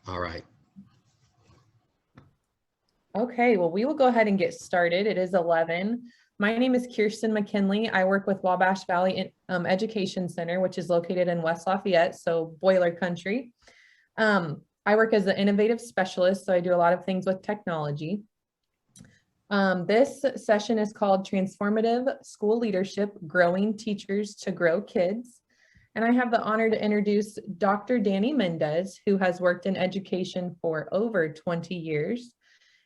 All right. Okay, well, we will go ahead and get started. It is 11. My name is Kirsten McKinley. I work with Wabash Valley Education Center, which is located in West Lafayette, so boiler country. I work as an innovative specialist, so I do a lot of things with technology. This session is called Transformative School Leadership, Growing Teachers to Grow Kids. And I have the honor to introduce Dr. Danny Mendez, who has worked in education for over 20 years.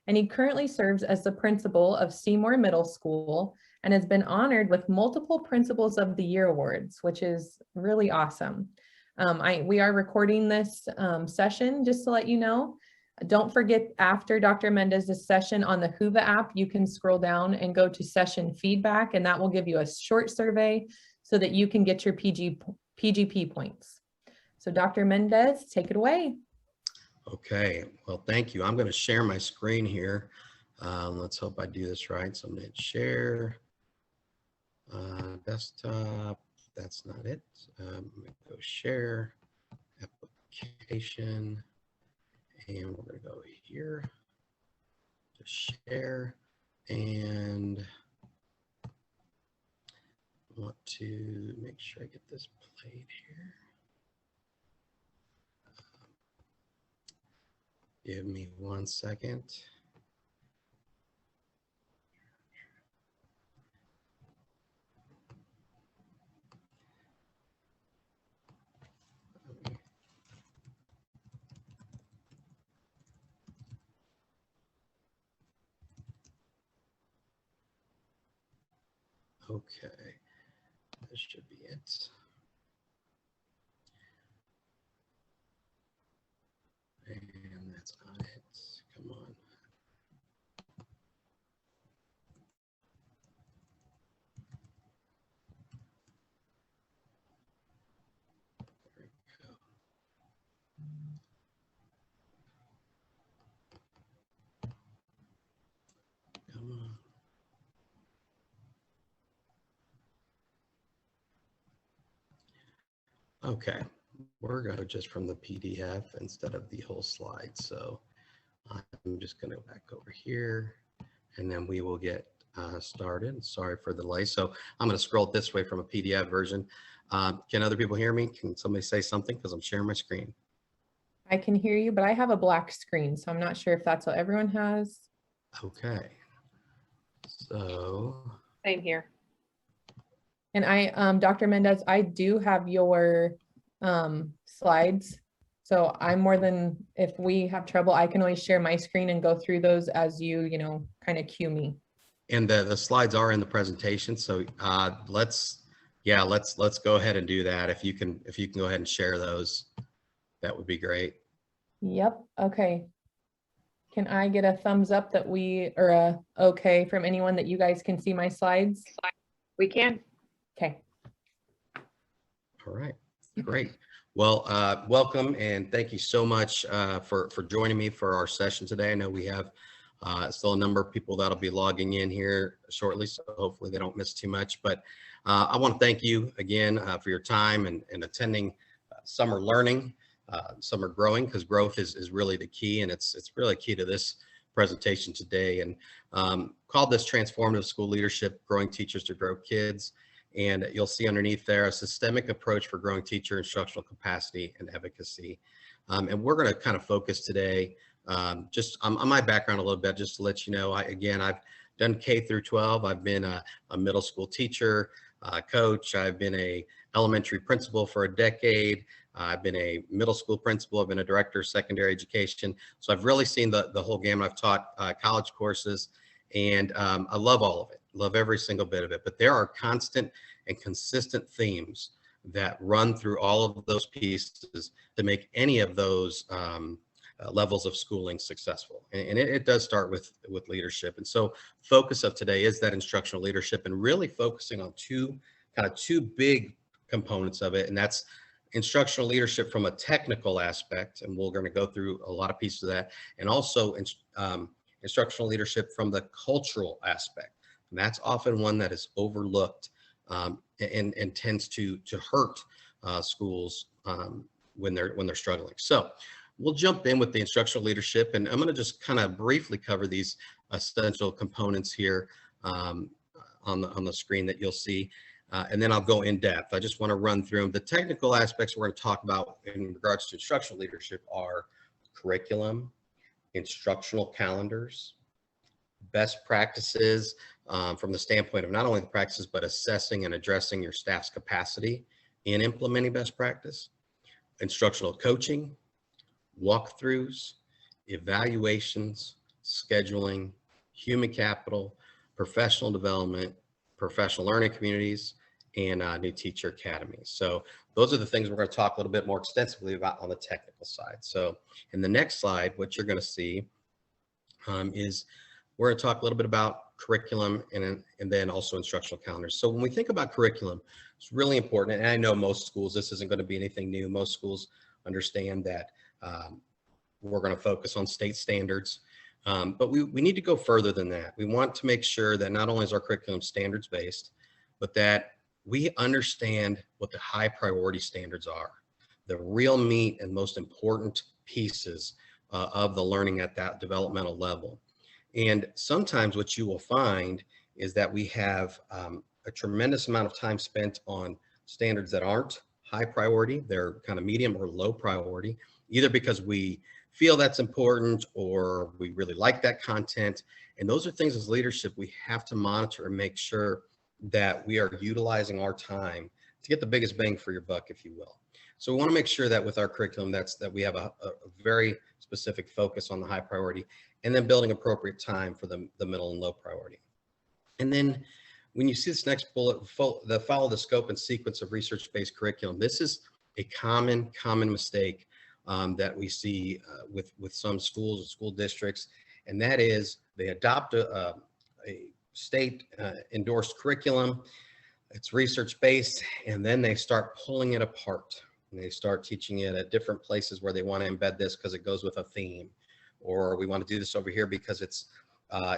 And he currently serves as the principal of Seymour Middle School and has been honored with multiple Principals of the Year awards, which is really awesome. We are recording this session just to let you know. Don't forget, after Dr. Mendez's session on the Whova app, you can scroll down and go to session feedback, and that will give you a short survey so that you can get your PGP points. So Dr. Mendez, take it away. Okay, well, thank you. I'm going to share my screen here. Let's hope I do this right. So I'm going to hit share, desktop. That's not it. I'm going to go share, application, and we're going to go here to share, and I want to make sure I get this played here. Give me 1 second. Okay, this should be it. And that's not it. Come on. There we go. Come on. Okay, we're going to just from the PDF instead of the whole slide. So I'm just going to go back over here and then we will get started. Sorry for the delay. So I'm going to scroll it this way from a PDF version. Can other people hear me? Can somebody say something? Because I'm sharing my screen. I can hear you, but I have a black screen, so I'm not sure if that's what everyone has. Okay. So. Same here. And Dr. Mendez, I do have your slides. So I'm more than, if we have trouble, I can always share my screen and go through those as you kind of cue me. And the slides are in the presentation. So let's go ahead and do that. If you can go ahead and share those, that would be great. Yep. Okay. Can I get a thumbs up that or a okay from anyone that you guys can see my slides? We can. Okay. All right. Great. Well, welcome and thank you so much for joining me for our session today. I know we have still a number of people that'll be logging in here shortly, so hopefully they don't miss too much. But I want to thank you again for your time and attending summer learning, summer growing, because growth is really the key, and it's really key to this presentation today. And called this Transformative School Leadership, Growing Teachers to Grow Kids. And you'll see underneath there a systemic approach for growing teacher instructional capacity and efficacy. And we're going to kind of focus today just on my background a little bit, just to let you know. I've done K through 12. I've been a middle school teacher, coach. I've been a elementary principal for a decade. I've been a middle school principal. I've been a director of secondary education. So I've really seen the whole gamut. I've taught college courses, and I love all of it. Love every single bit of it. But there are constant and consistent themes that run through all of those pieces to make any of those levels of schooling successful. And it does start with leadership. And so focus of today is that instructional leadership, and really focusing on two big components of it. And that's instructional leadership from a technical aspect. And we're going to go through a lot of pieces of that. And also instructional leadership from the cultural aspect. And that's often one that is overlooked and tends to hurt schools when they're struggling. So we'll jump in with the instructional leadership, and I'm going to just kind of briefly cover these essential components here on the screen that you'll see, and then I'll go in depth. I just want to run through them. The technical aspects we're going to talk about in regards to instructional leadership are curriculum, instructional calendars, best practices from the standpoint of not only the practices, but assessing and addressing your staff's capacity in implementing best practice, instructional coaching, walkthroughs, evaluations, scheduling, human capital, professional development, professional learning communities, and new teacher academies. So those are the things we're going to talk a little bit more extensively about on the technical side. So in the next slide, what you're going to see is we're going to talk a little bit about curriculum and then also instructional calendars. So when we think about curriculum, it's really important. And I know most schools, this isn't going to be anything new. Most schools understand that we're going to focus on state standards. But we need to go further than that. We want to make sure that not only is our curriculum standards based, but that we understand what the high priority standards are, the real meat and most important pieces of the learning at that developmental level. And sometimes what you will find is that we have a tremendous amount of time spent on standards that aren't high priority. They're kind of medium or low priority, either because we feel that's important or we really like that content. And those are things as leadership we have to monitor and make sure that we are utilizing our time to get the biggest bang for your buck, if you will. So we want to make sure that with our curriculum, that we have a very specific focus on the high priority, and then building appropriate time for the middle and low priority. And then when you see this next bullet, follow the scope and sequence of research-based curriculum. This is a common mistake that we see with some schools or school districts, and that is they adopt a state endorsed curriculum. It's research-based, and then they start pulling it apart. And they start teaching it at different places where they want to embed this because it goes with a theme, or we want to do this over here because it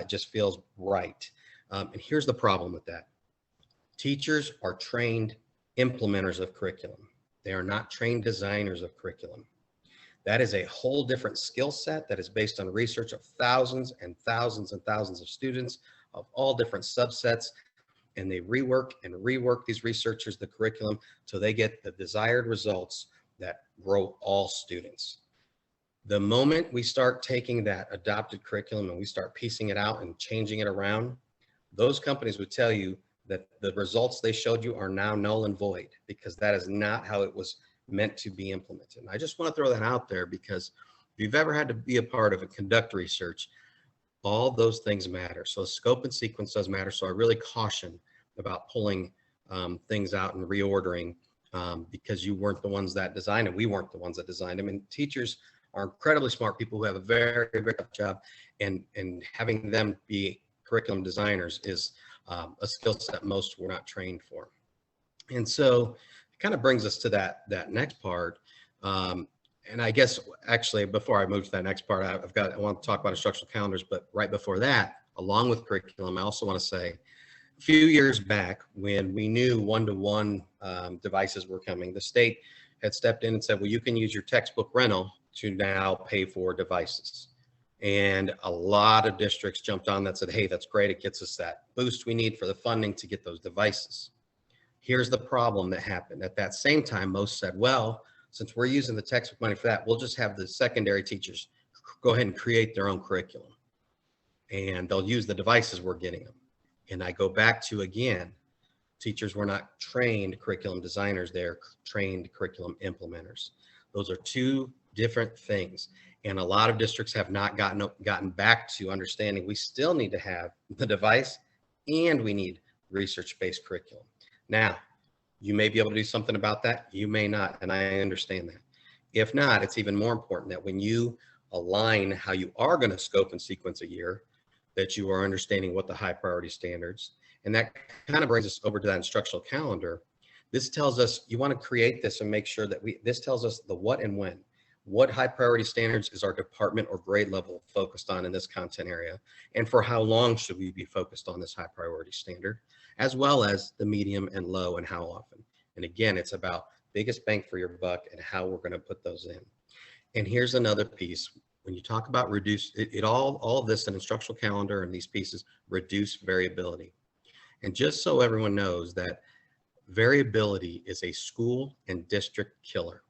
just feels right. And here's the problem with that. Teachers are trained implementers of curriculum. They are not trained designers of curriculum. That is a whole different skill set that is based on research of thousands and thousands and thousands of students of all different subsets. And they rework and rework these researchers, the curriculum, so they get the desired results that grow all students. The moment we start taking that adopted curriculum and we start piecing it out and changing it around, those companies would tell you that the results they showed you are now null and void, because that is not how it was meant to be implemented. And I just want to throw that out there, because if you've ever had to be a part of and conduct research, all those things matter. So scope and sequence does matter. So I really caution about pulling things out and reordering because you weren't the ones that designed it. We weren't the ones that designed them. And teachers are incredibly smart people who have a very, very good job, and having them be curriculum designers is a skill set most were not trained for. And so it kind of brings us to that next part. And I guess actually, before I move to that next part, I want to talk about instructional calendars, but right before that, along with curriculum, I also want to say a few years back when we knew one-to-one devices were coming, the state had stepped in and said, well, you can use your textbook rental to now pay for devices. And a lot of districts jumped on that, said, hey, that's great. It gets us that boost we need for the funding to get those devices. Here's the problem that happened. At that same time, most said, well, since we're using the textbook money for that, we'll just have the secondary teachers go ahead and create their own curriculum. And they'll use the devices we're getting them. And I go back to, again, teachers were not trained curriculum designers, they're trained curriculum implementers. Those are two different things. And a lot of districts have not gotten back to understanding we still need to have the device and we need research-based curriculum. Now, you may be able to do something about that. You may not, and I understand that. If not, it's even more important that when you align how you are going to scope and sequence a year, that you are understanding what the high priority standards, and that kind of brings us over to that instructional calendar. This tells us you want to create this and make sure that this tells us the what and when. What high priority standards is our department or grade level focused on in this content area? And for how long should we be focused on this high priority standard, as well as the medium and low and how often? And again, it's about biggest bang for your buck and how we're going to put those in. And here's another piece. When you talk about reduce, all of this, an instructional calendar and these pieces reduce variability. And just so everyone knows that variability is a school and district killer.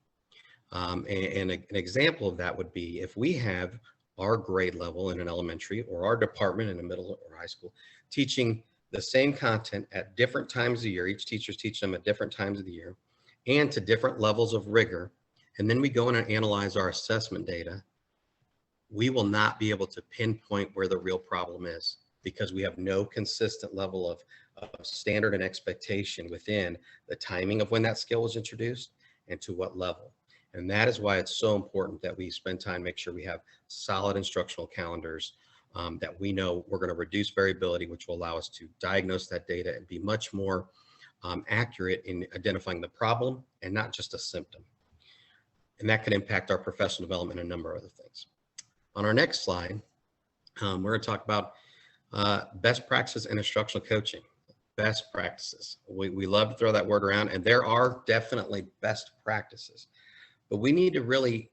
And an example of that would be if we have our grade level in an elementary or our department in a middle or high school teaching the same content at different times of the year, each teacher's teaching them at different times of the year and to different levels of rigor, and then we go in and analyze our assessment data, we will not be able to pinpoint where the real problem is because we have no consistent level of standard and expectation within the timing of when that skill was introduced and to what level. And that is why it's so important that we spend time, make sure we have solid instructional calendars, that we know we're going to reduce variability, which will allow us to diagnose that data and be much more accurate in identifying the problem and not just a symptom. And that could impact our professional development and a number of other things. On our next slide, we're going to talk about best practices in instructional coaching. Best practices. We love to throw that word around, and there are definitely best practices, but we need to really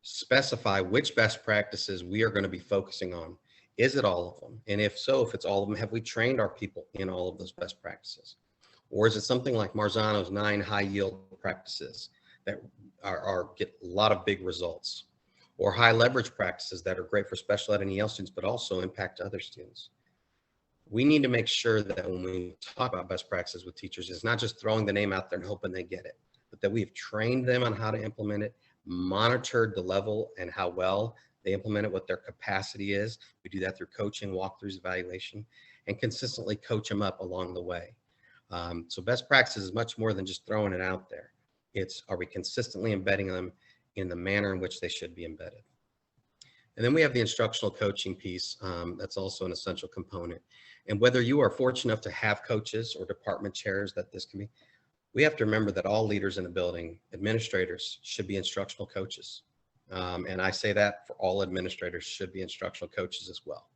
specify which best practices we are going to be focusing on. Is it all of them? And if so, if it's all of them, have we trained our people in all of those best practices? Or is it something like Marzano's 9 high yield practices that get a lot of big results? Or high leverage practices that are great for special ed and EL students, but also impact other students? We need to make sure that when we talk about best practices with teachers, it's not just throwing the name out there and hoping they get it, but that we've trained them on how to implement it, monitored the level and how well they implement it, what their capacity is. We do that through coaching, walkthroughs, evaluation, and consistently coach them up along the way. So best practices is much more than just throwing it out there. It's, are we consistently embedding them in the manner in which they should be embedded? And then we have the instructional coaching piece. That's also an essential component. And whether you are fortunate enough to have coaches or department chairs that this can be, we have to remember that all leaders in a building, administrators, should be instructional coaches. And I say that for all administrators should be instructional coaches as well.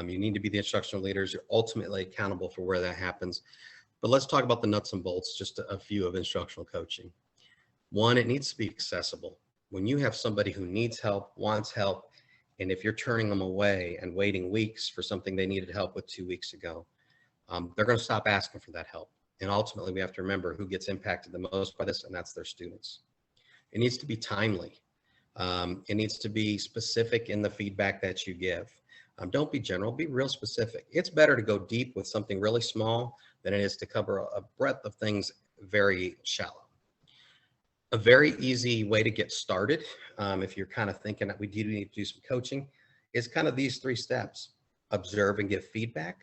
You need to be the instructional leaders. You're ultimately accountable for where that happens. But let's talk about the nuts and bolts, just a few of instructional coaching. One, it needs to be accessible. When you have somebody who needs help, wants help, and if you're turning them away and waiting weeks for something they needed help with 2 weeks ago, they're going to stop asking for that help. And ultimately, we have to remember who gets impacted the most by this, and that's their students. It needs to be timely. It needs to be specific in the feedback that you give. Don't be general, be real specific. It's better to go deep with something really small than it is to cover a breadth of things very shallow. A very easy way to get started, if you're kind of thinking that we do need to do some coaching, is kind of these 3 steps. Observe and give feedback,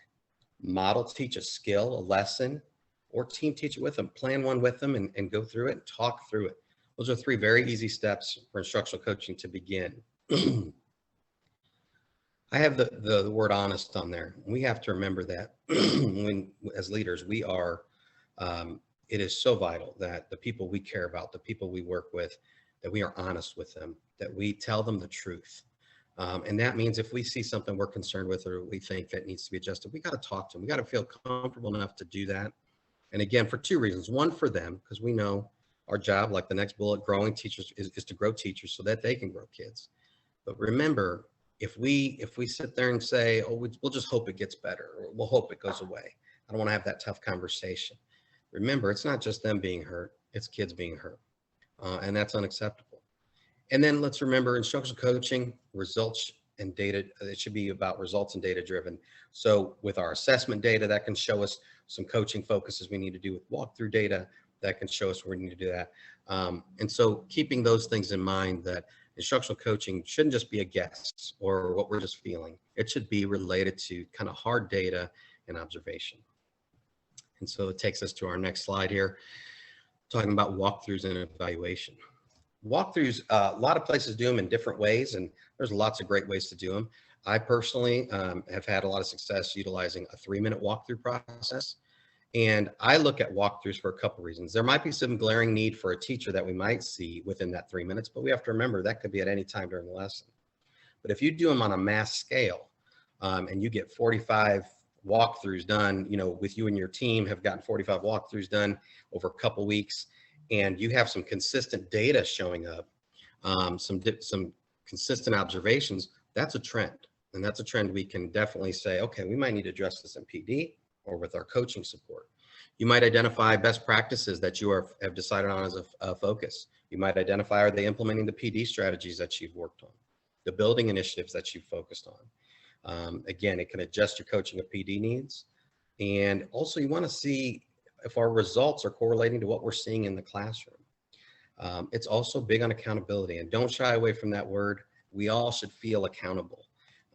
model teach a skill, a lesson, or team teach it with them. Plan one with them and go through it and talk through it. Those are 3 very easy steps for instructional coaching to begin. I have the word honest on there. We have to remember that when, as leaders, we are, it is so vital that the people we care about, the people we work with, that we are honest with them, that we tell them the truth. And that means if we see something we're concerned with or we think that needs to be adjusted, we got to talk to them. We got to feel comfortable enough to do that. And again, for 2 reasons. One, for them, because we know our job, like the next bullet, growing teachers, is to grow teachers so that they can grow kids. But remember, if we sit there and say, oh, we'll just hope it gets better, or we'll hope it goes away, I don't want to have that tough conversation. Remember, it's not just them being hurt, it's kids being hurt. And that's unacceptable. And then let's remember, instructional coaching, results and data, it should be about results and data driven. So with our assessment data, that can show us some coaching focuses we need to do. With walkthrough data, that can show us where we need to do that. And so keeping those things in mind, that instructional coaching shouldn't just be a guess or what we're just feeling. It should be related to kind of hard data and observation. And so it takes us to our next slide here, talking about walkthroughs and evaluation. Walkthroughs, a lot of places do them in different ways, and there's lots of great ways to do them. I personally have had a lot of success utilizing a 3-minute walkthrough process. And I look at walkthroughs for a couple reasons. There might be some glaring need for a teacher that we might see within that 3 minutes, but we have to remember that could be at any time during the lesson. But if you do them on a mass scale and you get 45 walkthroughs done, you know, with you and your team have gotten 45 walkthroughs done over a couple weeks, and you have some consistent data showing up, some consistent observations, that's a trend. And that's a trend we can definitely say, okay, we might need to address this in PD or with our coaching support. You might identify best practices that you have decided on as a focus. You might identify, are they implementing the PD strategies that you've worked on, the building initiatives that you've focused on. Again, it can adjust your coaching of PD needs. And also you want to see if our results are correlating to what we're seeing in the classroom. It's also big on accountability, and don't shy away from that word. We all should feel accountable.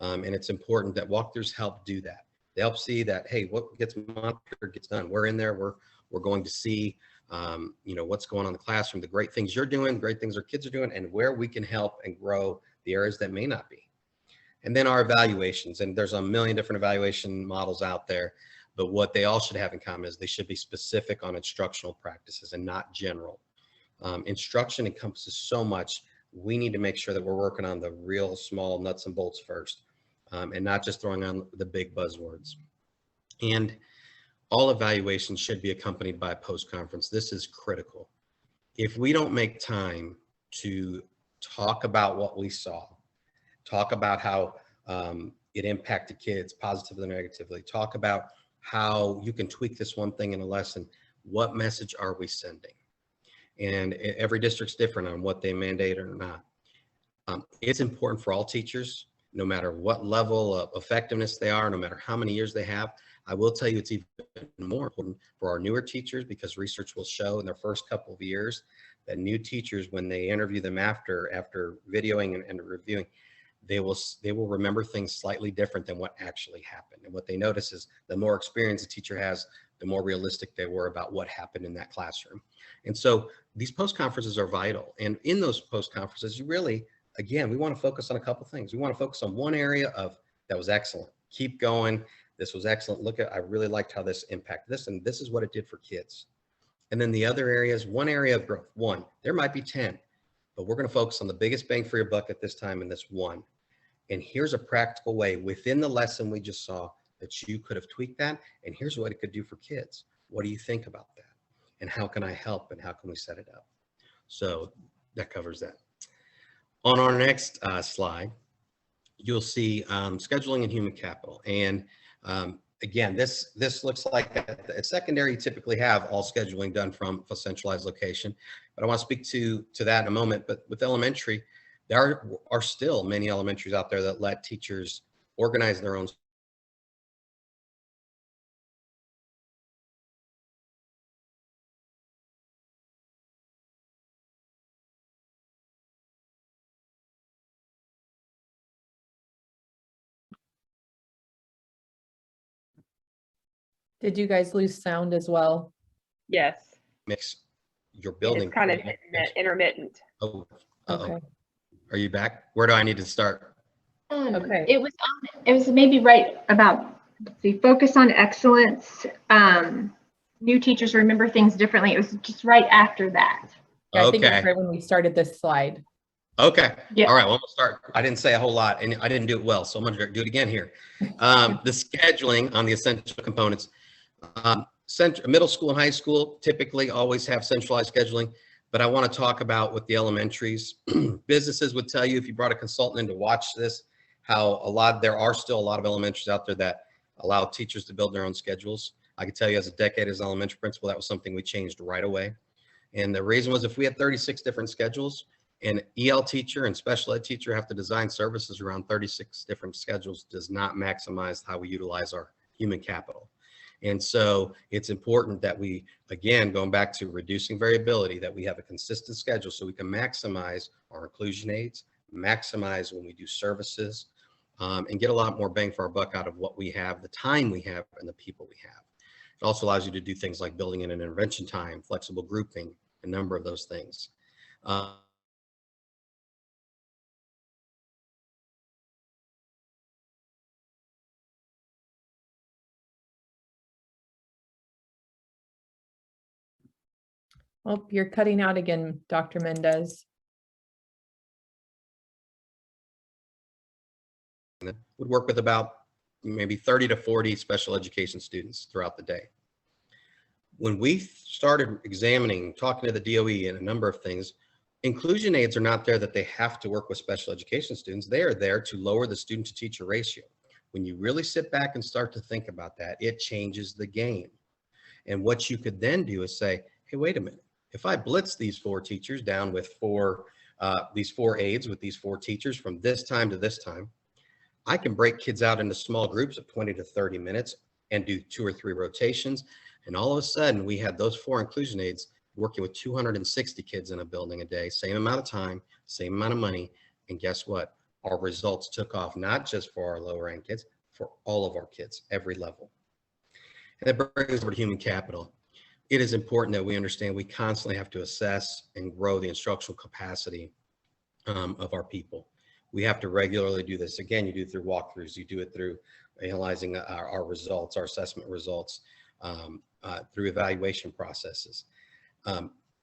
And it's important that walkthroughs help do that. They help see that, hey, what gets monitored gets done. We're in there, we're going to see, what's going on in the classroom, the great things you're doing, great things our kids are doing, and where we can help and grow the areas that may not be. And then our evaluations, and there's a million different evaluation models out there, but what they all should have in common is they should be specific on instructional practices and not general. Instruction encompasses so much. We need to make sure that we're working on the real small nuts and bolts first, and not just throwing on the big buzzwords. And all evaluations should be accompanied by a post-conference. This is critical. If we don't make time to talk about what we saw, talk about how it impacted kids positively or negatively, talk about how you can tweak this one thing in a lesson, what message are we sending? And every district's different on what they mandate or not. It's important for all teachers, no matter what level of effectiveness they are, no matter how many years they have. I will tell you it's even more important for our newer teachers, because research will show in their first couple of years that new teachers, when they interview them after videoing and reviewing, they will remember things slightly different than what actually happened. And what they notice is the more experience a teacher has, the more realistic they were about what happened in that classroom. And so these post-conferences are vital. And in those post-conferences, you really, again, we want to focus on a couple things. We want to focus on one area of that was excellent. Keep going. This was excellent. Look at, I really liked how this impacted this, and this is what it did for kids. And then the other areas, one area of growth, one, there might be 10, but we're going to focus on the biggest bang for your buck at this time in this one. And here's a practical way within the lesson we just saw that you could have tweaked that. And here's what it could do for kids. What do you think about that? And how can I help? And how can we set it up? So that covers that. On our next slide, you'll see scheduling and human capital. And again, this looks like at secondary, you typically have all scheduling done from a centralized location. But I want to speak to that in a moment. But with elementary, there are still many elementaries out there that let teachers organize their own. Did you guys lose sound as well? Yes. Mix your building. It's kind of intermittent. Oh, Okay. Are you back? Where do I need to start? Okay. It was maybe right about the focus on excellence. New teachers remember things differently. It was just right after that. Yeah, I think Okay. it's right when we started this slide. Okay. Yeah. All right. Well, we'll start. I didn't say a whole lot, and I didn't do it well, so I'm going to do it again here. The scheduling on the essential components. Middle school and high school typically always have centralized scheduling, but I want to talk about with the elementaries. Businesses would tell you, if you brought a consultant in to watch this, how there are still a lot of elementaries out there that allow teachers to build their own schedules. I can tell you, as a decade as an elementary principal, that was something we changed right away. And the reason was, if we had 36 different schedules, an EL teacher and special ed teacher have to design services around 36 different schedules, does not maximize how we utilize our human capital. And so it's important that we, again, going back to reducing variability, that we have a consistent schedule so we can maximize our inclusion aids, maximize when we do services, and get a lot more bang for our buck out of what we have, the time we have, and the people we have. It also allows you to do things like building in an intervention time, flexible grouping, a number of those things. Oh, you're cutting out again, Dr. Mendez. Would work with about maybe 30 to 40 special education students throughout the day. When we started examining, talking to the DOE and a number of things, Inclusion aids are not there that they have to work with special education students. They are there to lower the student to teacher ratio. When you really sit back and start to think about that, it changes the game. And what you could then do is say, hey, wait a minute. If I blitz these 4 teachers down with these 4 aides with these 4 teachers from this time to this time, I can break kids out into small groups of 20 to 30 minutes and do 2 or 3 rotations. And all of a sudden we had those 4 inclusion aides working with 260 kids in a building a day, same amount of time, same amount of money. And guess what? Our results took off, not just for our lower ranked kids, for all of our kids, every level. And that brings us over to human capital. It is important that we understand we constantly have to assess and grow the instructional capacity of our people. We have to regularly do this. Again, you do it through walkthroughs, you do it through analyzing our results, our assessment results, through evaluation processes.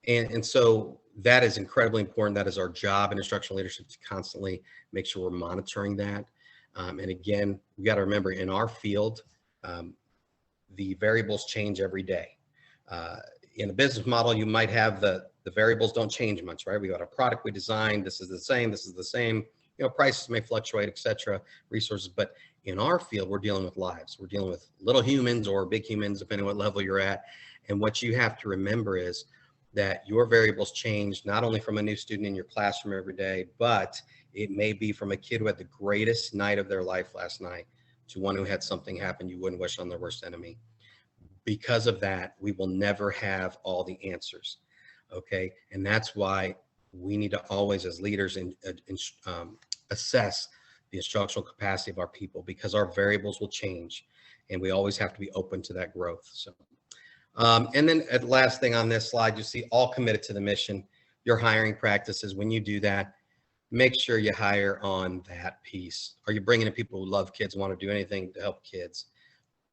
And so that is incredibly important. That is our job in instructional leadership, to constantly make sure we're monitoring that. And again, we got to remember, in our field, the variables change every day. In a business model, you might have the variables don't change much, right? We got a product we designed, this is the same, this is the same. You know, prices may fluctuate, etc., resources, but in our field, we're dealing with lives. We're dealing with little humans or big humans, depending on what level you're at. And what you have to remember is that your variables change, not only from a new student in your classroom every day, but it may be from a kid who had the greatest night of their life last night to one who had something happen you wouldn't wish on their worst enemy. Because of that, we will never have all the answers, okay? And that's why we need to always, as leaders, assess the instructional capacity of our people, because our variables will change, and we always have to be open to that growth. So, and then the last thing on this slide, you see all committed to the mission. Your hiring practices, when you do that, make sure you hire on that piece. Are you bringing in people who love kids, want to do anything to help kids?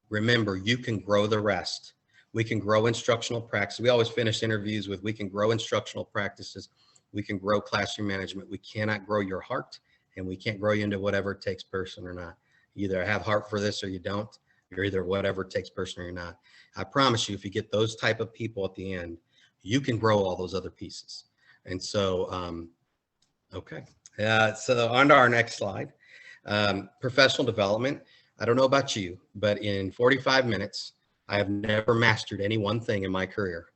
Remember, you can grow the rest. We can grow instructional practice. We always finish interviews with, we can grow instructional practices. We can grow classroom management. We cannot grow your heart, and we can't grow you into whatever it takes person or not. You either have heart for this or you don't. You're either whatever it takes person or you're not. I promise you, if you get those type of people at the end, you can grow all those other pieces. And so, okay. So on to our next slide. Professional development. I don't know about you, but in 45 minutes, I have never mastered any one thing in my career.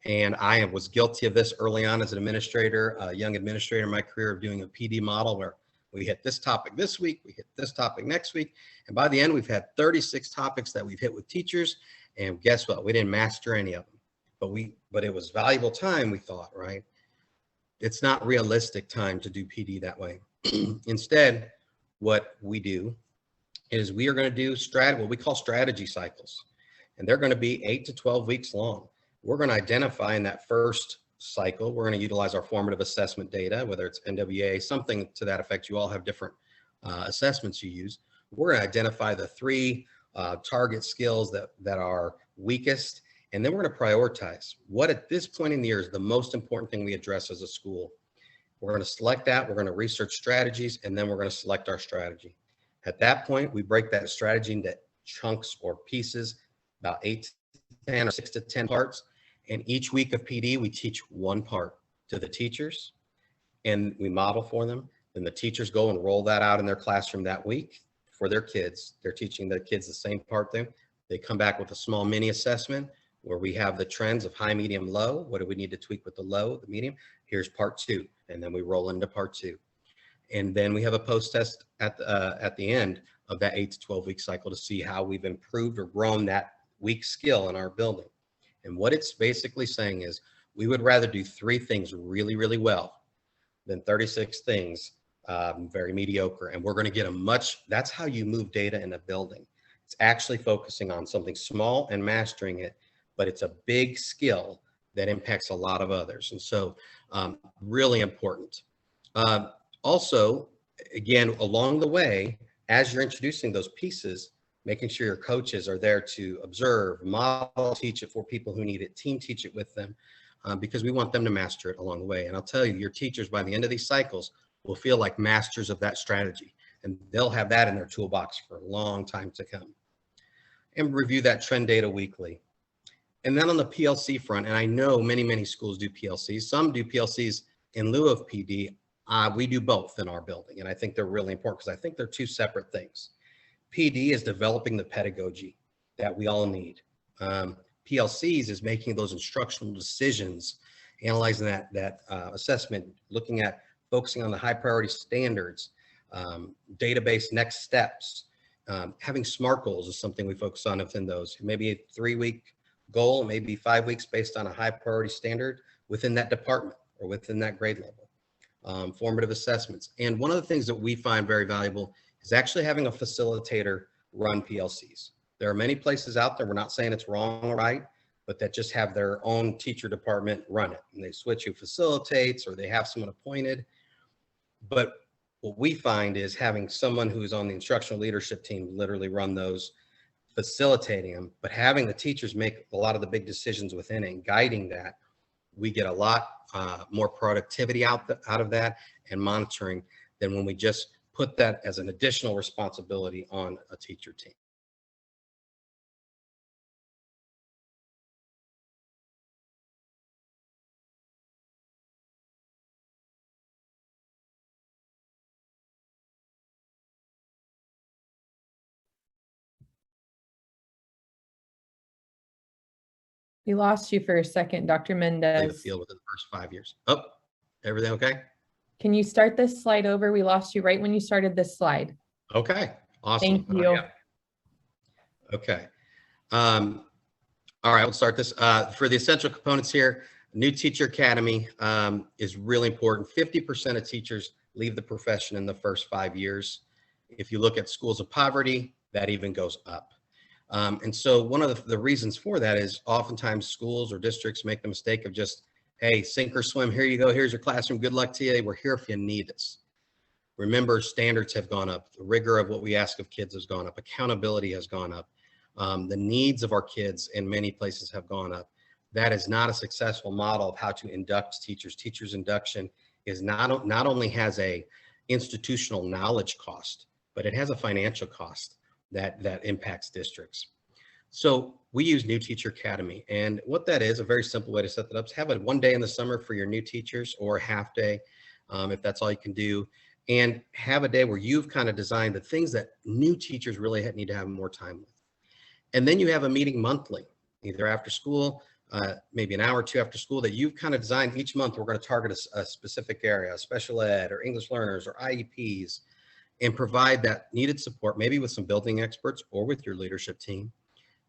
And I was guilty of this early on as an administrator, a young administrator in my career, of doing a PD model where we hit this topic this week, we hit this topic next week. And by the end, we've had 36 topics that we've hit with teachers. And guess what? We didn't master any of them, but it was valuable time, we thought, right? It's not realistic time to do PD that way. Instead, what we do is we are going to do what we call strategy cycles. And they're going to be 8 to 12 weeks long. We're going to identify in that first cycle, we're going to utilize our formative assessment data, whether it's NWA, something to that effect. You all have different assessments you use. We're going to identify the 3 target skills that are weakest, and then we're going to prioritize what at this point in the year is the most important thing we address as a school. We're going to select that, we're going to research strategies, and then we're going to select our strategy. At that point, we break that strategy into chunks or pieces, about 8 to 10 or 6 to 10 parts. And each week of PD, we teach one part to the teachers, and we model for them. Then the teachers go and roll that out in their classroom that week for their kids. They're teaching their kids the same part thing. They come back with a small mini assessment where we have the trends of high, medium, low. What do we need to tweak with the low, the medium? Here's part 2. And then we roll into part 2. And then we have a post-test at the end of that 8 to 12 week cycle to see how we've improved or grown that weak skill in our building. And what it's basically saying is we would rather do 3 things really, really well than 36 things very mediocre. And we're going to get that's how you move data in a building. It's actually focusing on something small and mastering it, but it's a big skill that impacts a lot of others. And so really important. Also, again, along the way, as you're introducing those pieces, making sure your coaches are there to observe, model, teach it for people who need it, team teach it with them, because we want them to master it along the way. And I'll tell you, your teachers by the end of these cycles will feel like masters of that strategy, and they'll have that in their toolbox for a long time to come. And review that trend data weekly. And then on the PLC front, and I know many, many schools do PLCs. Some do PLCs in lieu of PD, we do both in our building. And I think they're really important because I think they're two separate things. PD is developing the pedagogy that we all need. PLCs is making those instructional decisions, analyzing that assessment, looking at focusing on the high priority standards, database next steps. Having SMART goals is something we focus on within those. Maybe a 3-week goal, maybe 5 weeks based on a high priority standard within that department or within that grade level. Formative assessments. And one of the things that we find very valuable is actually having a facilitator run PLCs. There are many places out there, we're not saying it's wrong or right, but that just have their own teacher department run it. And they switch who facilitates or they have someone appointed. But what we find is having someone who's on the instructional leadership team literally run those, facilitating them, but having the teachers make a lot of the big decisions within it and guiding that, we get a lot more productivity out of that and monitoring than when we just put that as an additional responsibility on a teacher team. We lost you for a second, Dr. The Mendez. field within the first 5 years. Oh, everything okay? Can you start this slide over? We lost you right when you started this slide. Okay, awesome. Thank you. Okay. All right, we'll start this. For the essential components here, new teacher academy is really important. 50% of teachers leave the profession in the first 5 years. If you look at schools of poverty, that even goes up. And so one of the reasons for that is oftentimes schools or districts make the mistake of just, hey, sink or swim, here you go, here's your classroom, good luck to you, we're here if you need us. Remember, standards have gone up, the rigor of what we ask of kids has gone up, accountability has gone up, the needs of our kids in many places have gone up. That is not a successful model of how to induct teachers. Teachers induction is not only has a institutional knowledge cost, but it has a financial cost that impacts districts. So we use New Teacher Academy. And what that is, a very simple way to set that up is have it one day in the summer for your new teachers or a half day, if that's all you can do. And have a day where you've kind of designed the things that new teachers really need to have more time with. And then you have a meeting monthly, either after school, maybe an hour or two after school, that you've kind of designed each month. We're going to target a specific area, special ed or English learners or IEPs, and provide that needed support, maybe with some building experts or with your leadership team,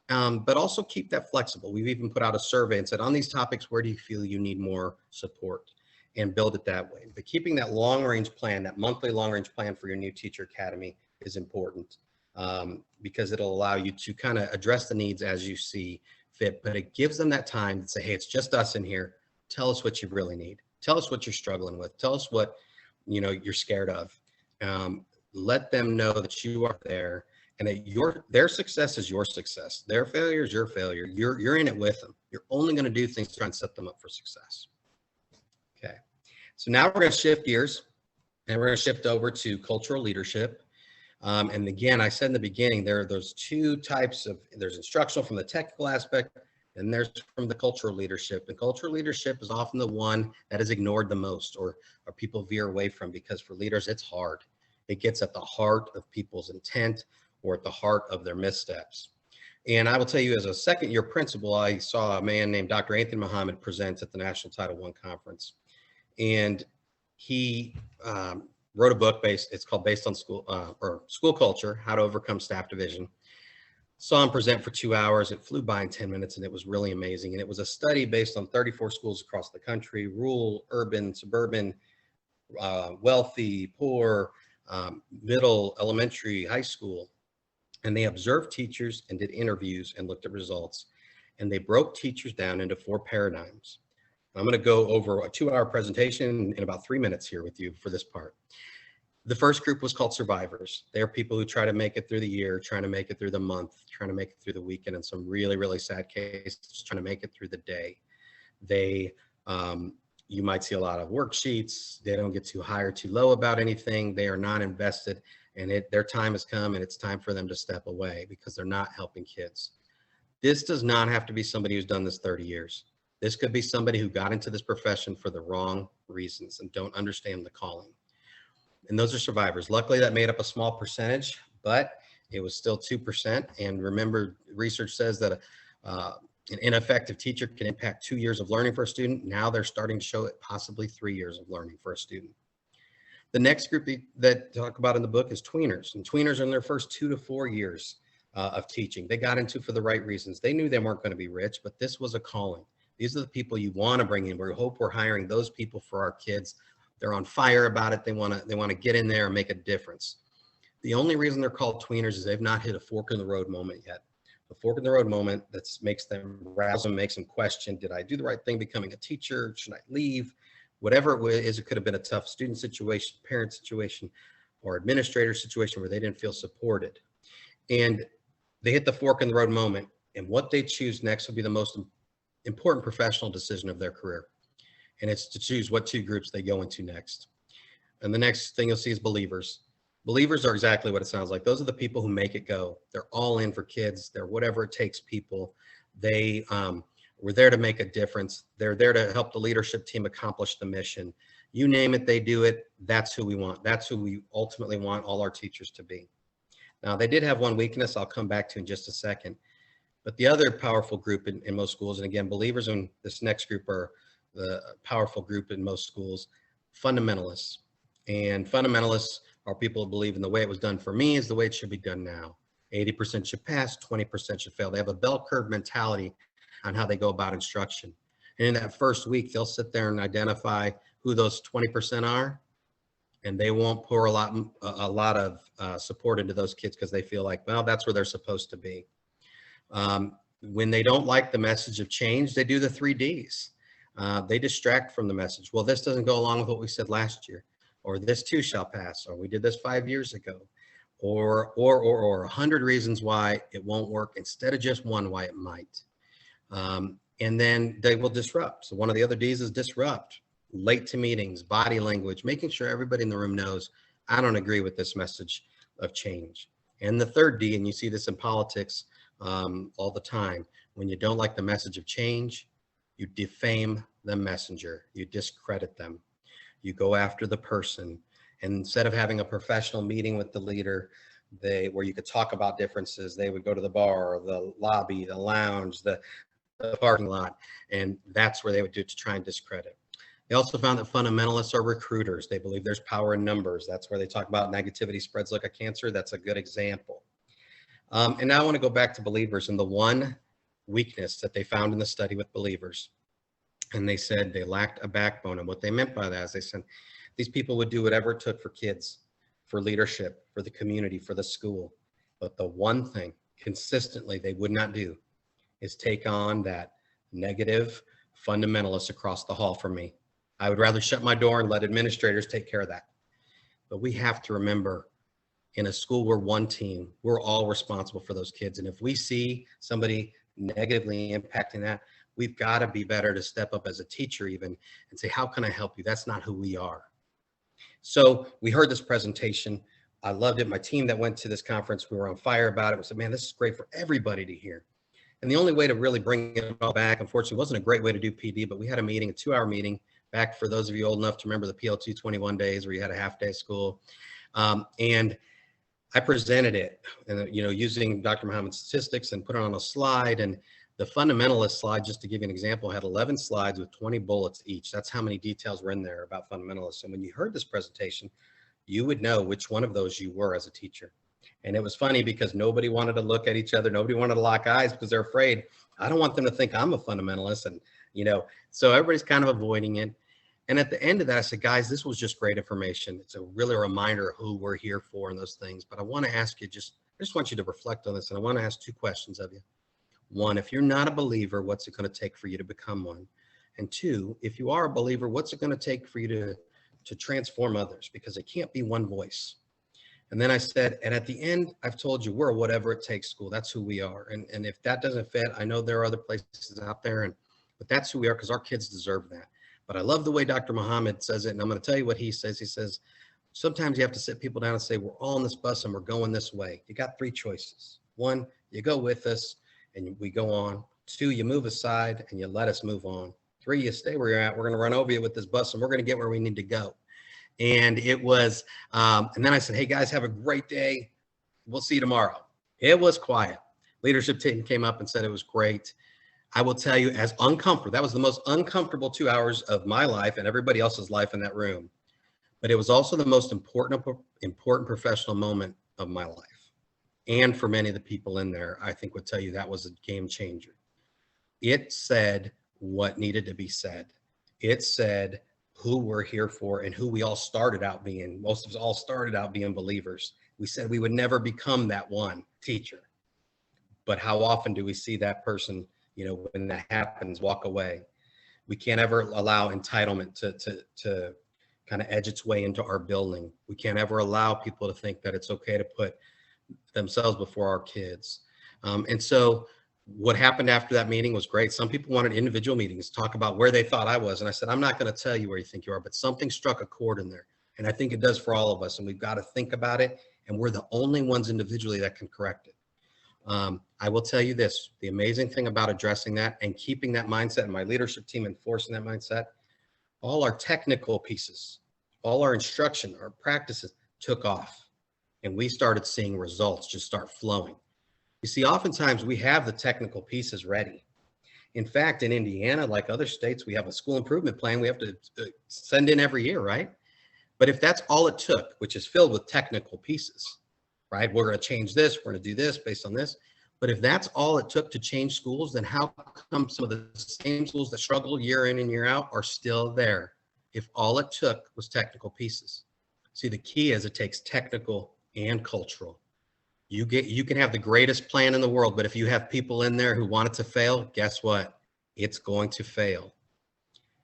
but also keep that flexible. We've even put out a survey and said, on these topics, where do you feel you need more support, and build it that way. But keeping that long-range plan, that monthly long-range plan for your New Teacher Academy is important, because it'll allow you to kind of address the needs as you see fit, but it gives them that time to say, hey, it's just us in here. Tell us what you really need. Tell us what you're struggling with. Tell us what you're scared of. Let them know that you are there and that their success is your success. Their failure is your failure. You're in it with them. You're only going to do things to try and set them up for success. Okay. So now we're going to shift gears and we're going to shift over to cultural leadership. And again, I said in the beginning, there are those two types of, there's instructional from the technical aspect, and there's from the cultural leadership. And cultural leadership is often the one that is ignored the most, or people veer away from, because for leaders, it's hard. It gets at the heart of people's intent or at the heart of their missteps. And I will tell you, as a second-year principal, I saw a man named Dr. Anthony Muhammad present at the National Title I Conference. And he wrote a book it's called Based on School Culture, How to Overcome Staff Division. Saw him present for 2 hours. It flew by in 10 minutes, and it was really amazing. And it was a study based on 34 schools across the country, rural, urban, suburban, wealthy, poor, middle, elementary, high school. And they observed teachers and did interviews and looked at results. And they broke teachers down into 4 paradigms. I'm going to go over a 2-hour presentation in about 3 minutes here with you for this part. The first group was called survivors. They're people who try to make it through the year, trying to make it through the month, trying to make it through the weekend, and some really, really sad cases, trying to make it through the day. They, you might see a lot of worksheets. They don't get too high or too low about anything. They are not invested, and their time has come, and it's time for them to step away because they're not helping kids. This does not have to be somebody who's done this 30 years. This could be somebody who got into this profession for the wrong reasons and don't understand the calling. And those are survivors. Luckily, that made up a small percentage, but it was still 2%. And remember, research says that an ineffective teacher can impact 2 years of learning for a student. Now they're starting to show it possibly 3 years of learning for a student. The next group that talk about in the book is tweeners. And tweeners are in their first 2 to 4 years of teaching. They got into for the right reasons. They knew they weren't going to be rich, but this was a calling. These are the people you want to bring in. We hope we're hiring those people for our kids. They're on fire about it. They want to get in there and make a difference. The only reason they're called tweeners is they've not hit a fork in the road moment yet. A fork in the road moment that makes them rouse them, makes them question, did I do the right thing becoming a teacher? Should I leave? Whatever it is, it could have been a tough student situation, parent situation, or administrator situation where they didn't feel supported. And they hit the fork in the road moment, and what they choose next will be the most important professional decision of their career. And it's to choose what 2 groups they go into next. And the next thing you'll see is believers. Believers are exactly what it sounds like. Those are the people who make it go. They're all in for kids. They're whatever it takes people. They were there to make a difference. They're there to help the leadership team accomplish the mission. You name it, they do it. That's who we want. That's who we ultimately want all our teachers to be. Now, they did have one weakness I'll come back to in just a second. But the other powerful group in most schools, and again, believers in this next group are the powerful group in most schools, fundamentalists. And fundamentalists are people who believe in the way it was done for me is the way it should be done now. 80% should pass, 20% should fail. They have a bell curve mentality on how they go about instruction. And in that first week, they'll sit there and identify who those 20% are, and they won't pour a lot of support into those kids because they feel like, well, that's where they're supposed to be. When they don't like the message of change, they do the 3 Ds. They distract from the message. Well, this doesn't go along with what we said last year, or this too shall pass, or we did this 5 years ago, or 100 reasons why it won't work instead of just one why it might. And then they will disrupt. So one of the other Ds is disrupt. Late to meetings, body language, making sure everybody in the room knows, I don't agree with this message of change. And the third D, and you see this in politics all the time, when you don't like the message of change, you defame the messenger, you discredit them, you go after the person. And instead of having a professional meeting with the leader, where you could talk about differences, they would go to the bar, the lobby, the lounge, the parking lot, and that's where they would do to try and discredit. They also found that fundamentalists are recruiters. They believe there's power in numbers. That's where they talk about negativity spreads like a cancer. That's a good example. And now I want to go back to believers and the one weakness that they found in the study with believers. And they said they lacked a backbone. And what they meant by that is they said these people would do whatever it took for kids, for leadership, for the community, for the school. But the one thing consistently they would not do is take on that negative fundamentalist across the hall from me. I would rather shut my door and let administrators take care of that. But we have to remember, in a school, we're one team. We're all responsible for those kids. And if we see somebody negatively impacting that, we've got to be better to step up as a teacher even and say, how can I help you? That's not who we are. So we heard this presentation. I loved it. My team that went to this conference, we were on fire about it. We said, man, this is great for everybody to hear. And the only way to really bring it all back, unfortunately, wasn't a great way to do PD, but we had a meeting, a 2-hour meeting, back for those of you old enough to remember the PL2 21 days where you had a half day of school. And I presented it, and using Dr. Muhammad's statistics and put it on a slide. And the fundamentalist slide, just to give you an example, had 11 slides with 20 bullets each. That's how many details were in there about fundamentalists. And when you heard this presentation, you would know which one of those you were as a teacher. And it was funny because nobody wanted to look at each other. Nobody wanted to lock eyes because they're afraid. I don't want them to think I'm a fundamentalist. And, so everybody's kind of avoiding it. And at the end of that, I said, guys, this was just great information. It's a really reminder of who we're here for and those things. But I want to ask you I just want you to reflect on this. And I want to ask 2 questions of you. 1, if you're not a believer, what's it going to take for you to become one? And 2, if you are a believer, what's it going to take for you to transform others? Because it can't be one voice. And then I said, and at the end, I've told you, we're a whatever it takes school. That's who we are. And if that doesn't fit, I know there are other places out there, but that's who we are because our kids deserve that. But I love the way Dr. Muhammad says it, and I'm going to tell you what he says. He says, sometimes you have to sit people down and say, we're all on this bus and we're going this way. You got 3 choices. 1, you go with us and we go on. 2, you move aside and you let us move on. 3, you stay where you're at. We're going to run over you with this bus and we're going to get where we need to go. And it was, and then I said, hey guys, have a great day. We'll see you tomorrow. It was quiet. Leadership team came up and said it was great. I will tell you, as uncomfortable, that was the most uncomfortable 2 hours of my life and everybody else's life in that room. But it was also the most important professional moment of my life. And for many of the people in there, I think would tell you that was a game changer. It said what needed to be said. It said who we're here for and who we all started out being. Most of us all started out being believers. We said we would never become that one teacher. But how often do we see that person, you know, when that happens, walk away? We can't ever allow entitlement to kind of edge its way into our building. We can't ever allow people to think that it's okay to put themselves before our kids. And so what happened after that meeting was great. Some people wanted individual meetings, talk about where they thought I was. And I said, I'm not going to tell you where you think you are, but something struck a chord in there. And I think it does for all of us. And we've got to think about it. And we're the only ones individually that can correct it. I will tell you this, the amazing thing about addressing that and keeping that mindset and my leadership team enforcing that mindset, all our technical pieces, all our instruction, our practices took off. And we started seeing results just start flowing. You see, oftentimes we have the technical pieces ready. In fact, in Indiana, like other states, we have a school improvement plan we have to send in every year, right? But if that's all it took, which is filled with technical pieces, right? We're going to change this, we're going to do this based on this. But if that's all it took to change schools, then how come some of the same schools that struggle year in and year out are still there? If all it took was technical pieces. See, the key is it takes technical and cultural. You can have the greatest plan in the world, but if you have people in there who want it to fail, guess what? It's going to fail.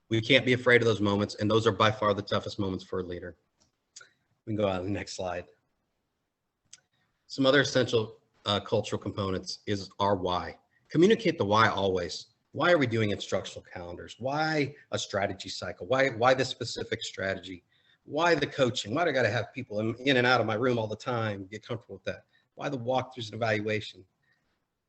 We can't be afraid of those moments, and those are by far the toughest moments for a leader. We can go on to the next slide. Some other essential cultural components is our why. Communicate the why always. Why are we doing instructional calendars? Why a strategy cycle? Why this specific strategy? Why the coaching? Why do I got to have people in and out of my room all the time? Get comfortable with that. Why the walkthroughs and evaluation?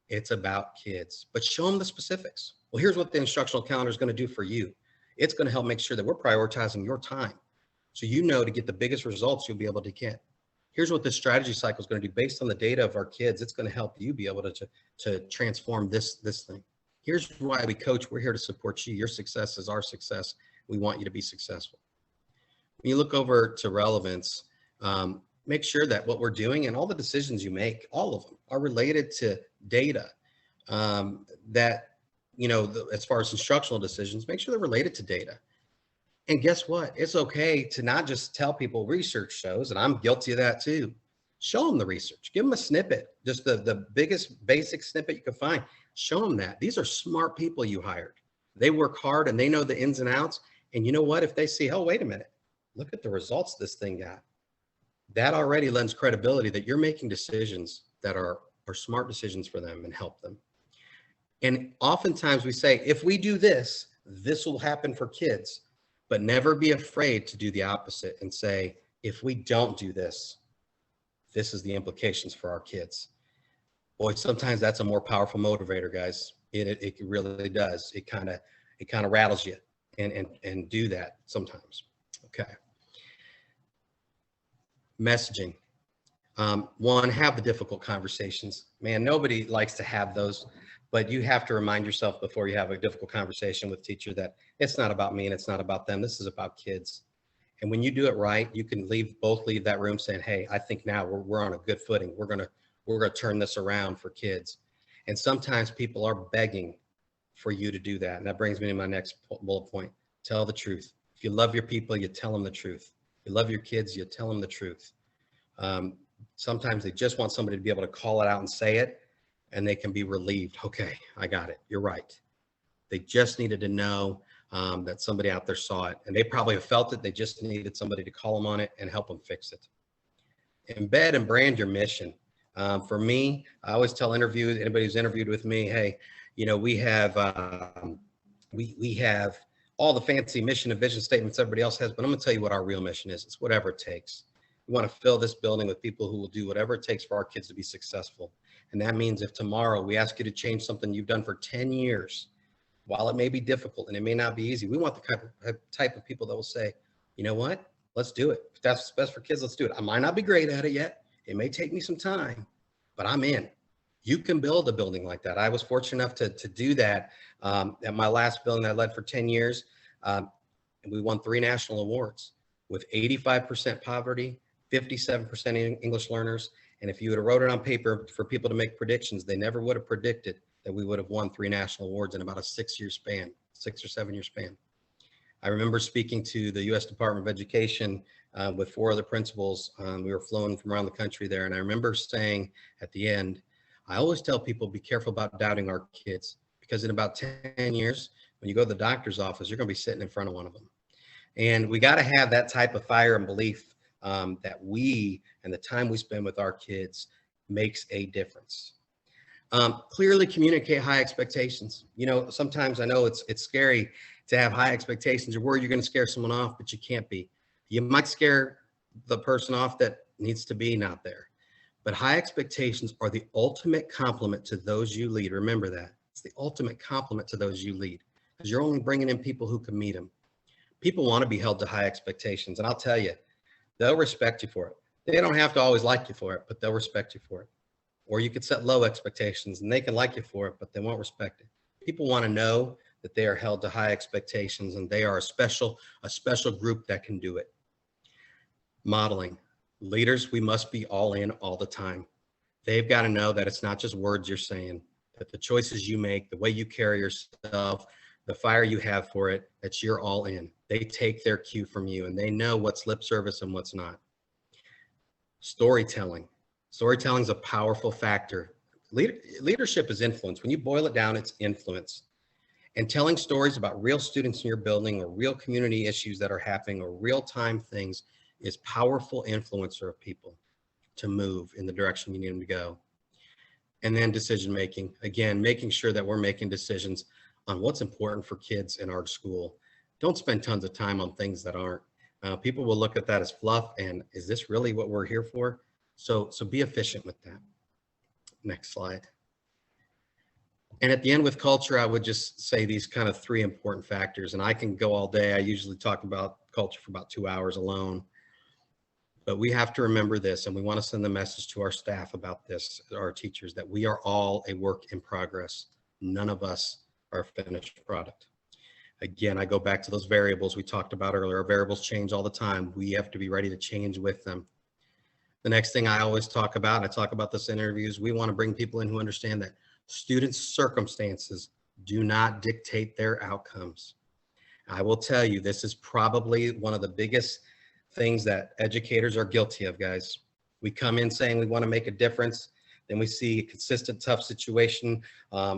It's about kids, but show them the specifics. Well, here's what the instructional calendar is going to do for you. It's going to help make sure that we're prioritizing your time. So you know to get the biggest results you'll be able to get. Here's what this strategy cycle is going to do based on the data of our kids. It's going to help you be able to transform this thing. Here's why we coach. We're here to support you. Your success is our success. We want you to be successful. When you look over to relevance, make sure that what we're doing and all the decisions you make, all of them, are related to data. That, you know, as far as instructional decisions, make sure they're related to data. And guess what? It's okay to not just tell people research shows, and I'm guilty of that too. Show them the research. Give them a snippet, just the biggest basic snippet you can find. Show them that. These are smart people you hired. They work hard and they know the ins and outs. And you know what? If they see, oh, wait a minute, look at the results this thing got. That already lends credibility that you're making decisions that are smart decisions for them and help them. And oftentimes we say, if we do this, this will happen for kids, but never be afraid to do the opposite and say, if we don't do this, this is the implications for our kids. Boy, sometimes that's a more powerful motivator, guys. It really does. It kind of rattles you and do that sometimes. Okay. Messaging. One, have the difficult conversations. Man, nobody likes to have those, but you have to remind yourself before you have a difficult conversation with teacher that it's not about me and it's not about them. This is about kids. And when you do it right, you can both leave that room saying, hey, I think now we're on a good footing. We're gonna turn this around for kids. And sometimes people are begging for you to do that. And that brings me to my next bullet point. Tell the truth. If you love your people, you tell them the truth. If you love your kids, you tell them the truth. Sometimes they just want somebody to be able to call it out and say it, and they can be relieved. Okay, I got it. You're right. They just needed to know that somebody out there saw it, and they probably have felt it. They just needed somebody to call them on it and help them fix it. Embed and brand your mission. For me, I always tell anybody who's interviewed with me, hey, you know, we have all the fancy mission and vision statements everybody else has, but I'm going to tell you what our real mission is. It's whatever it takes. We want to fill this building with people who will do whatever it takes for our kids to be successful. And that means if tomorrow we ask you to change something you've done for 10 years, While it may be difficult and it may not be easy, we want the type of people that will say, you know what, let's do it. If that's what's best for kids, let's do it. I might not be great at it yet. It may take me some time, but I'm in. You can build a building like that. I was fortunate enough to do that at my last building that I led for 10 years. And we won 3 national awards with 85% poverty, 57% English learners. And if you would have wrote it on paper for people to make predictions, they never would have predicted that we would have won 3 national awards in about a 6-year span, 6 or 7 year span. I remember speaking to the U.S. Department of Education with 4 other principals. We were flown from around the country there. And I remember saying at the end, I always tell people, be careful about doubting our kids, because in about 10 years, when you go to the doctor's office, you're going to be sitting in front of one of them. And we got to have that type of fire and belief that we and the time we spend with our kids makes a difference. Clearly communicate high expectations. You know, sometimes I know it's scary to have high expectations. You're worried you're going to scare someone off, but you can't be. You might scare the person off that needs to be not there. But high expectations are the ultimate compliment to those you lead. Remember that. It's the ultimate compliment to those you lead, because you're only bringing in people who can meet them. People want to be held to high expectations. And I'll tell you, they'll respect you for it. They don't have to always like you for it, but they'll respect you for it. Or you could set low expectations and they can like you for it, but they won't respect it. People want to know that they are held to high expectations and they are a special group that can do it. Modeling. Leaders, we must be all in all the time. They've got to know that it's not just words you're saying, that the choices you make, the way you carry yourself, the fire you have for it, that you're all in. They take their cue from you and they know what's lip service and what's not. Storytelling. Storytelling is a powerful factor. Leadership is influence. When you boil it down, it's influence. And telling stories about real students in your building or real community issues that are happening or real-time things is powerful influencer of people to move in the direction you need them to go. And then decision-making. Again, making sure that we're making decisions on what's important for kids in our school. Don't spend tons of time on things that aren't. People will look at that as fluff and is this really what we're here for? So be efficient with that. Next slide. And at the end with culture, I would just say these kind of 3 important factors, and I can go all day. I usually talk about culture for about 2 hours alone, but we have to remember this, and we want to send the message to our staff about this, our teachers, that we are all a work in progress. None of us are a finished product. Again, I go back to those variables we talked about earlier. Our variables change all the time. We have to be ready to change with them. The next thing I always talk about, and I talk about this in interviews, we want to bring people in who understand that students' circumstances do not dictate their outcomes. I will tell you, this is probably one of the biggest things that educators are guilty of, guys. We come in saying we want to make a difference. Then we see a consistent tough situation,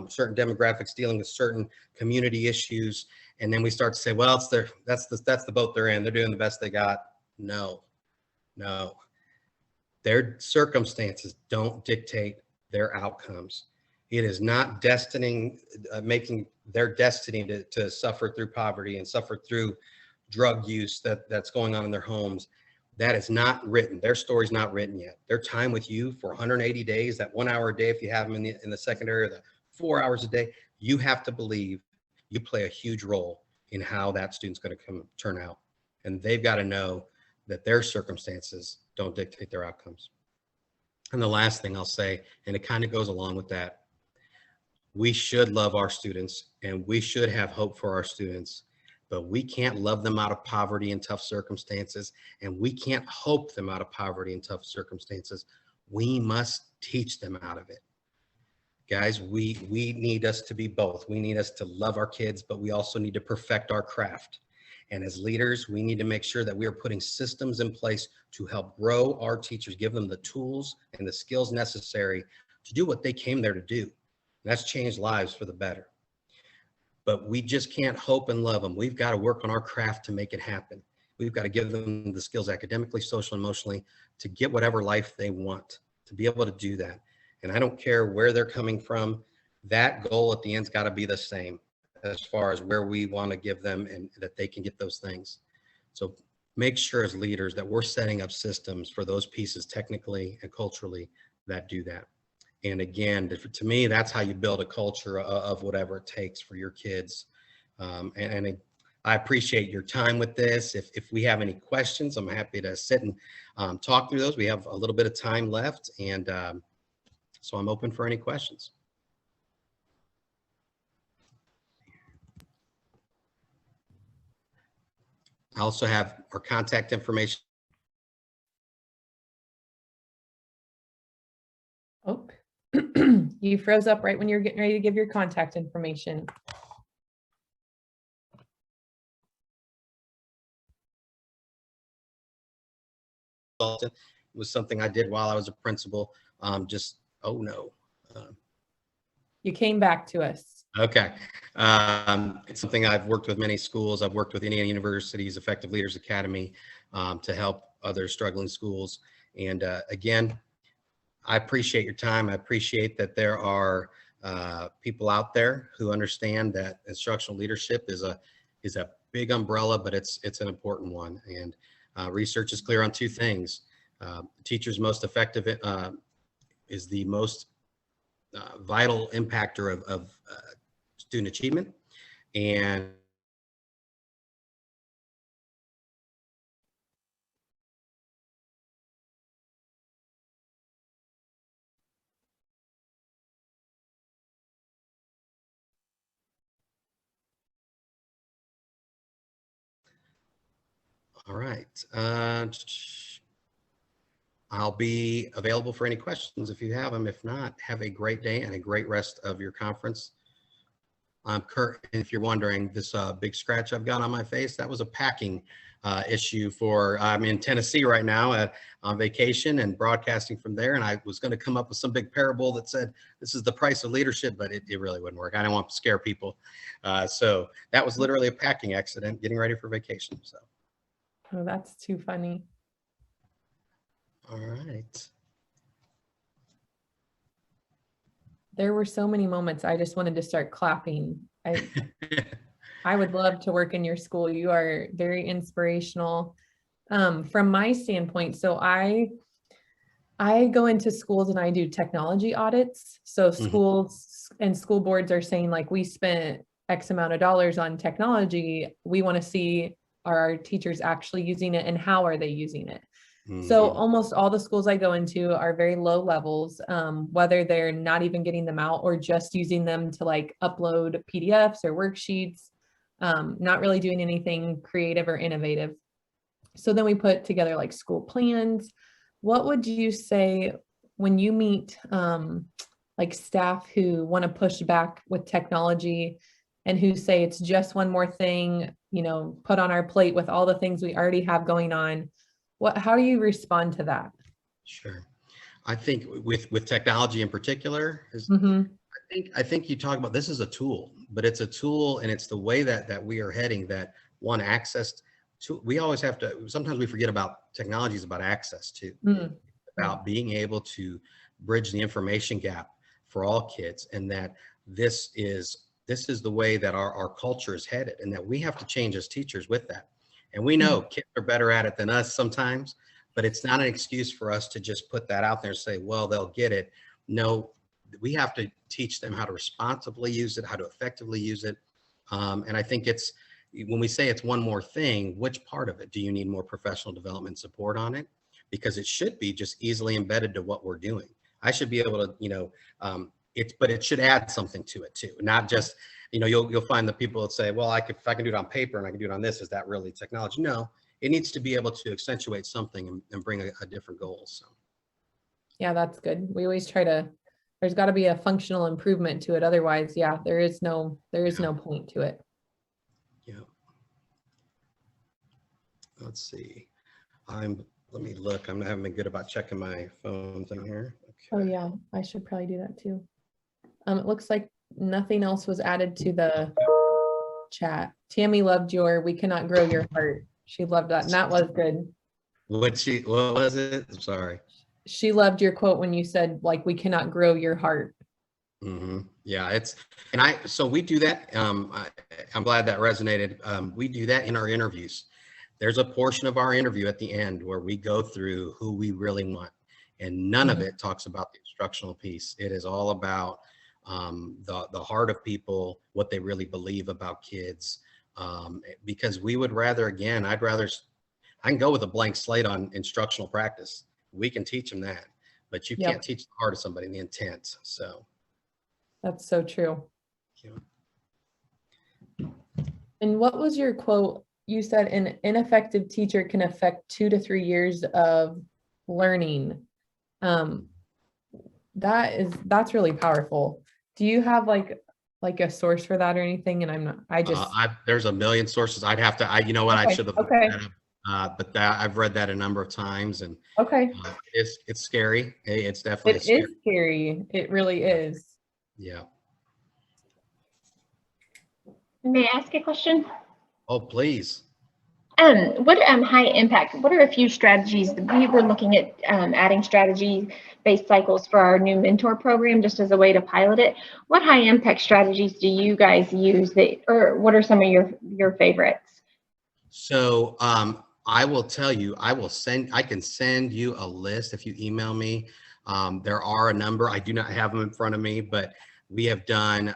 certain demographics dealing with certain community issues. And then we start to say, well, that's the boat they're in. They're doing the best they got. No. Their circumstances don't dictate their outcomes. It is not making their destiny to suffer through poverty and suffer through drug use that's going on in their homes. That is not written. Their story's not written yet. Their time with you for 180 days, that 1 hour a day, if you have them in the secondary, or the 4 hours a day, you have to believe you play a huge role in how that student's going to turn out. And they've got to know that their circumstances don't dictate their outcomes. And the last thing I'll say, and it kind of goes along with that, we should love our students and we should have hope for our students, but we can't love them out of poverty and tough circumstances, and we can't hope them out of poverty and tough circumstances. We must teach them out of it. Guys, we need us to be both. We need us to love our kids, but we also need to perfect our craft. And as leaders, we need to make sure that we are putting systems in place to help grow our teachers, give them the tools and the skills necessary to do what they came there to do. And that's change lives for the better. But we just can't hope and love them. We've got to work on our craft to make it happen. We've got to give them the skills academically, social, and emotionally to get whatever life they want, to be able to do that. And I don't care where they're coming from. That goal at the end's got to be the same as far as where we want to give them and that they can get those things. So make sure as leaders that we're setting up systems for those pieces technically and culturally that do that. And again, to me, that's how you build a culture of whatever it takes for your kids. And I appreciate your time with this. If we have any questions, I'm happy to sit and talk through those. We have a little bit of time left, and so I'm open for any questions. I also have our contact information. Oh, you froze up right when you're getting ready to give your contact information. It was something I did while I was a principal. Oh no. You came back to us. Okay. It's something I've worked with many schools. I've worked with Indiana University's Effective Leaders Academy to help other struggling schools. And again, I appreciate your time. I appreciate that there are people out there who understand that instructional leadership is a big umbrella, but it's an important one. And research is clear on two things. Teachers most effective is the most vital impactor of student achievement. And all right. I'll be available for any questions if you have them. If not, have a great day and a great rest of your conference. I'm Kurt, and if you're wondering, this big scratch I've got on my face, that was a packing issue I'm in Tennessee right now on vacation and broadcasting from there. And I was going to come up with some big parable that said, this is the price of leadership, but it really wouldn't work. I don't want to scare people. So that was literally a packing accident, getting ready for vacation. So. Oh, that's too funny. All right. There were so many moments I just wanted to start clapping. I would love to work in your school. You are very inspirational. From my standpoint, so I go into schools and I do technology audits. So schools and school boards are saying, like, we spent X amount of dollars on technology. We want to see, are our teachers actually using it, and how are they using it? So almost all the schools I go into are very low levels, whether they're not even getting them out or just using them to like upload PDFs or worksheets, not really doing anything creative or innovative. So then we put together like school plans. What would you say when you meet like staff who want to push back with technology and who say it's just one more thing, put on our plate with all the things we already have going on? How do you respond to that? Sure. I think with technology in particular, I think you talk about, this is a tool, but it's a tool, and it's the way that we are heading, that one, access to, we always have to, sometimes we forget about technology is about access too, about being able to bridge the information gap for all kids, and that this is the way that our culture is headed, and that we have to change as teachers with that. And we know kids are better at it than us sometimes, but it's not an excuse for us to just put that out there and say, well, they'll get it. No, we have to teach them how to responsibly use it, how to effectively use it. And I think it's, when we say it's one more thing, which part of it? Do you need more professional development support on it? Because it should be just easily embedded to what we're doing. I should be able to, but it should add something to it too, not just, you'll find the people that say, well, if I can do it on paper and I can do it on this, is that really technology? No, it needs to be able to accentuate something and bring a different goal. So. Yeah, that's good. We always try there's got to be a functional improvement to it. Otherwise, yeah, there is no point to it. Yeah. Let's see. Let me look. I haven't been good about checking my phone thing here. Okay. Oh yeah, I should probably do that too. It looks like nothing else was added to the chat. Tammy loved "We Cannot Grow Your Heart." She loved that, and that was good. What was it? I'm sorry. She loved your quote when you said, like, we cannot grow your heart. Yeah, so we do that. I'm glad that resonated. We do that in our interviews. There's a portion of our interview at the end where we go through who we really want. and none of it talks about the instructional piece. It is all about the heart of people, what they really believe about kids. Because we would rather, again, I can go with a blank slate on instructional practice. We can teach them that, but you can't teach the heart of somebody, the intent. So that's so true. Yeah. And what was your quote? You said an ineffective teacher can affect 2 to 3 years of learning. That's really powerful. Do you have like a source for that or anything? And there's a million sources. I'd have to, you know what, I should have looked that up. But I've read that a number of times, and it's scary. It's definitely scary. It is scary. It really is. Yeah. May I ask a question? Oh, please. What high impact, what are a few strategies? We were looking at adding strategy-based cycles for our new mentor program, just as a way to pilot it. What high impact strategies do you guys use or what are some of your favorites? So I will tell you, I can send you a list if you email me. There are a number, I do not have them in front of me, but we have done,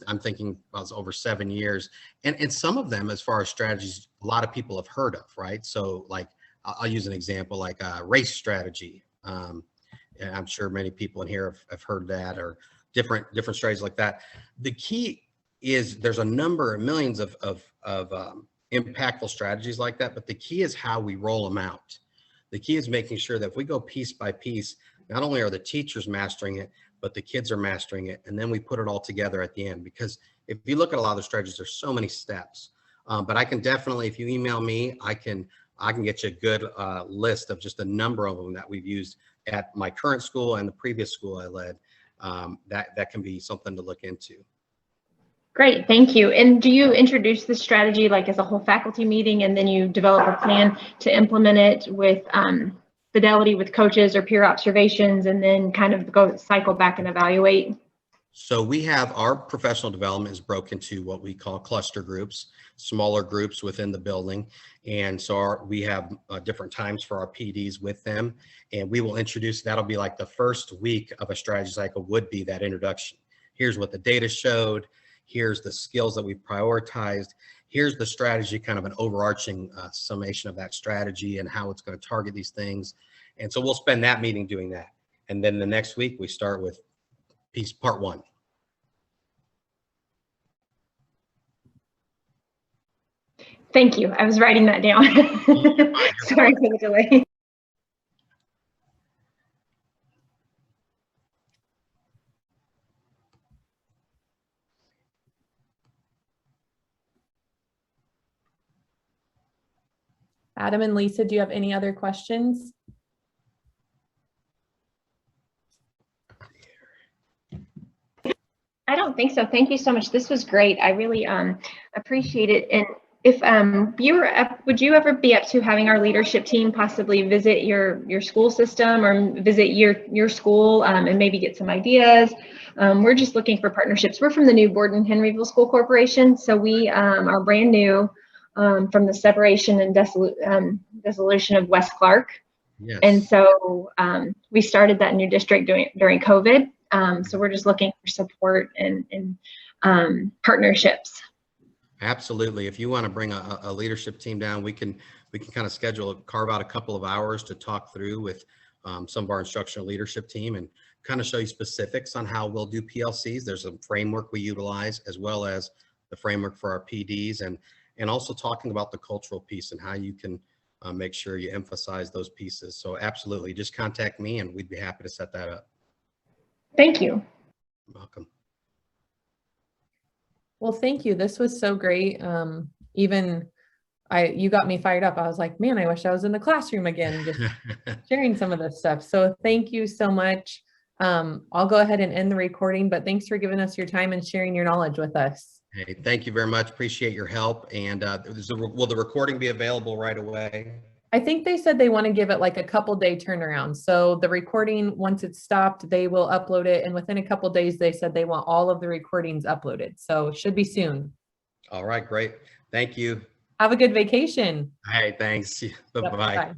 I'm thinking about over 7 years. And some of them, as far as strategies, a lot of people have heard of, right? So like, I'll use an example, like a race strategy. And I'm sure many people in here have heard that, or different strategies like that. The key is there's a number of millions of impactful strategies like that, but the key is how we roll them out. The key is making sure that if we go piece by piece, not only are the teachers mastering it, but the kids are mastering it. And then we put it all together at the end, because if you look at a lot of the strategies, there's so many steps. But I can definitely, if you email me, I can get you a good list of just a number of them that we've used at my current school and the previous school I led. That can be something to look into. Great, thank you. And do you introduce the strategy like as a whole faculty meeting, and then you develop a plan to implement it with fidelity with coaches or peer observations, and then kind of go cycle back and evaluate? So we have our professional development is broken into what we call cluster groups, smaller groups within the building. And so we have different times for our PDs with them, and we will introduce, that'll be like the first week of a strategy cycle would be that introduction. Here's what the data showed. Here's the skills that we've prioritized. Here's the strategy, kind of an overarching summation of that strategy and how it's going to target these things. And so we'll spend that meeting doing that. And then the next week we start with part 1. Thank you. I was writing that down. Sorry for the delay. Adam and Lisa, do you have any other questions? I don't think so. Thank you so much. This was great. I really appreciate it. And if you were up, would you ever be up to having our leadership team possibly visit your school system or visit your school and maybe get some ideas? We're just looking for partnerships. We're from the new Borden Henryville School Corporation, so we are brand new from the separation and dissolution of West Clark. Yes. And so we started that new district during COVID. So we're just looking for support and partnerships. Absolutely. If you want to bring a leadership team down, we can kind of carve out a couple of hours to talk through with some of our instructional leadership team and kind of show you specifics on how we'll do PLCs. There's a framework we utilize, as well as the framework for our PDs, and also talking about the cultural piece and how you can make sure you emphasize those pieces. So absolutely, just contact me and we'd be happy to set that up. Thank you. You're welcome. Well, thank you. This was so great. You got me fired up. I was like, man, I wish I was in the classroom again, just sharing some of this stuff. So thank you so much. I'll go ahead and end the recording, but thanks for giving us your time and sharing your knowledge with us. Hey, thank you very much. Appreciate your help. And will the recording be available right away? I think they said they want to give it like a couple day turnaround. So the recording, once it's stopped, they will upload it. And within a couple days, they said they want all of the recordings uploaded. So it should be soon. All right, great. Thank you. Have a good vacation. All right, thanks. Bye-bye. Yep, bye.